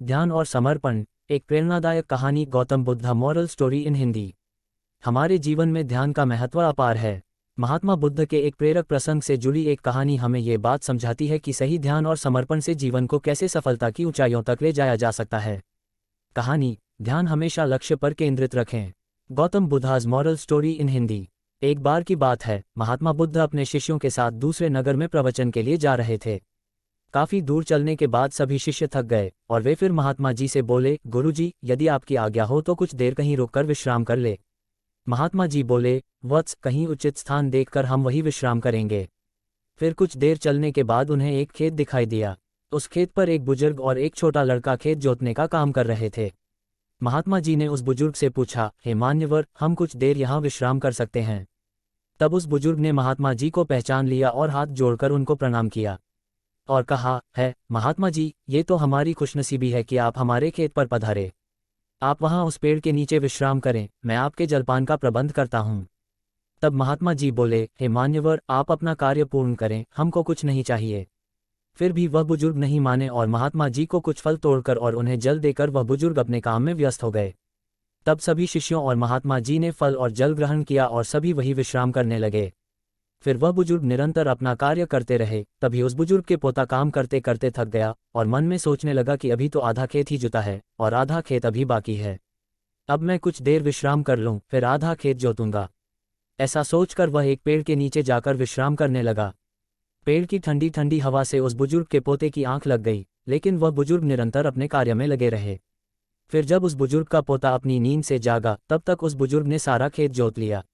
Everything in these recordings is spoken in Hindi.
ध्यान और समर्पण। एक प्रेरणादायक कहानी, Gautam Buddha moral story in Hindi. हमारे जीवन में ध्यान का महत्व अपार है। महात्मा बुद्ध के एक प्रेरक प्रसंग से जुड़ी एक कहानी हमें ये बात समझाती है कि सही ध्यान और समर्पण से जीवन को कैसे सफलता की ऊंचाइयों तक ले जाया जा सकता है। कहानी, ध्यान हमेशा लक्ष्य पर केंद्रित रखें। Gautam Buddha's moral story in Hindi. एक बार की बात है, महात्मा बुद्ध अपने शिष्यों के साथ दूसरे नगर में प्रवचन के लिए जा रहे थे। काफी दूर चलने के बाद सभी शिष्य थक गए और वे फिर महात्मा जी से बोले, गुरुजी, यदि आपकी आज्ञा हो तो कुछ देर कहीं रुककर विश्राम कर ले। महात्मा जी बोले, वत्स, कहीं उचित स्थान देखकर हम वही विश्राम करेंगे। फिर कुछ देर चलने के बाद उन्हें एक खेत दिखाई दिया। उस खेत पर एक बुजुर्ग और एक छोटा लड़का खेत जोतने का काम कर रहे थे। महात्मा जी ने उस बुजुर्ग से पूछा, हे मान्यवर, हम कुछ देर यहाँ विश्राम कर सकते हैं? तब उस बुजुर्ग ने महात्मा जी को पहचान लिया और हाथ जोड़कर उनको प्रणाम किया और कहा, है महात्मा जी, ये तो हमारी खुशनसीबी है कि आप हमारे खेत पर पधारे। आप वहाँ उस पेड़ के नीचे विश्राम करें, मैं आपके जलपान का प्रबंध करता हूँ। तब महात्मा जी बोले, हे मान्यवर, आप अपना कार्य पूर्ण करें, हमको कुछ नहीं चाहिए। फिर भी वह बुजुर्ग नहीं माने और महात्मा जी को कुछ फल तोड़कर और उन्हें जल देकर वह बुजुर्ग अपने काम में व्यस्त हो गए। तब सभी शिष्यों और महात्मा जी ने फल और जल ग्रहण किया और सभी वही विश्राम करने लगे। फिर वह बुजुर्ग निरंतर अपना कार्य करते रहे। तभी उस बुजुर्ग के पोता काम करते करते थक गया और मन में सोचने लगा कि अभी तो आधा खेत ही जुता है और आधा खेत अभी बाकी है। अब मैं कुछ देर विश्राम कर लूं, फिर आधा खेत जोतूंगा। ऐसा सोचकर वह एक पेड़ के नीचे जाकर विश्राम करने लगा। पेड़ की ठंडी ठंडी हवा से उस बुजुर्ग के पोते की आंख लग गई, लेकिन वह बुजुर्ग निरंतर अपने कार्य में लगे रहे। फिर जब उस बुजुर्ग का पोता अपनी नींद से जागा, तब तक उस बुजुर्ग ने सारा खेत जोत लिया।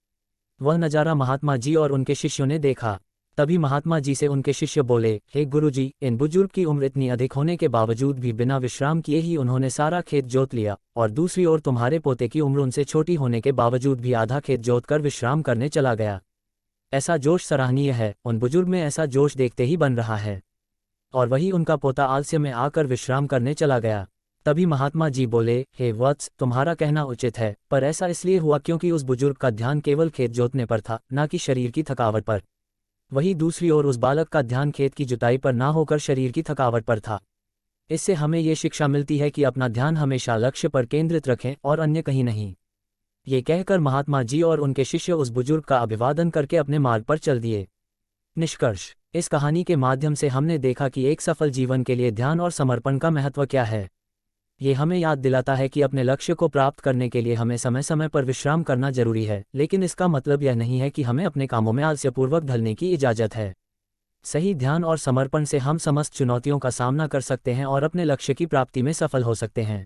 वह नज़ारा महात्मा जी और उनके शिष्यों ने देखा। तभी महात्मा जी से उनके शिष्य बोले, हे गुरुजी, इन बुजुर्ग की उम्र इतनी अधिक होने के बावजूद भी बिना विश्राम किए ही उन्होंने सारा खेत जोत लिया, और दूसरी ओर तुम्हारे पोते की उम्र उनसे छोटी होने के बावजूद भी आधा खेत जोत कर विश्राम करने चला गया। ऐसा जोश सराहनीय है। उन बुजुर्ग में ऐसा जोश देखते ही बन रहा है, और वही उनका पोता आलस्य में आकर विश्राम करने चला गया। तभी महात्मा जी बोले, हे वत्स, तुम्हारा कहना उचित है, पर ऐसा इसलिए हुआ क्योंकि उस बुजुर्ग का ध्यान केवल खेत जोतने पर था, न कि शरीर की थकावट पर। वहीं दूसरी ओर उस बालक का ध्यान खेत की जुताई पर ना होकर शरीर की थकावट पर था। इससे हमें ये शिक्षा मिलती है कि अपना ध्यान हमेशा लक्ष्य पर केंद्रित रखें और अन्य कहीं नहीं। ये कहकर महात्मा जी और उनके शिष्य उस बुजुर्ग का अभिवादन करके अपने मार्ग पर चल दिए। निष्कर्ष, इस कहानी के माध्यम से हमने देखा कि एक सफल जीवन के लिए ध्यान और समर्पण का महत्व क्या है। ये हमें याद दिलाता है कि अपने लक्ष्य को प्राप्त करने के लिए हमें समय समय पर विश्राम करना जरूरी है, लेकिन इसका मतलब यह नहीं है कि हमें अपने कामों में आलस्यपूर्वक ढलने की इजाजत है। सही ध्यान और समर्पण से हम समस्त चुनौतियों का सामना कर सकते हैं और अपने लक्ष्य की प्राप्ति में सफल हो सकते हैं।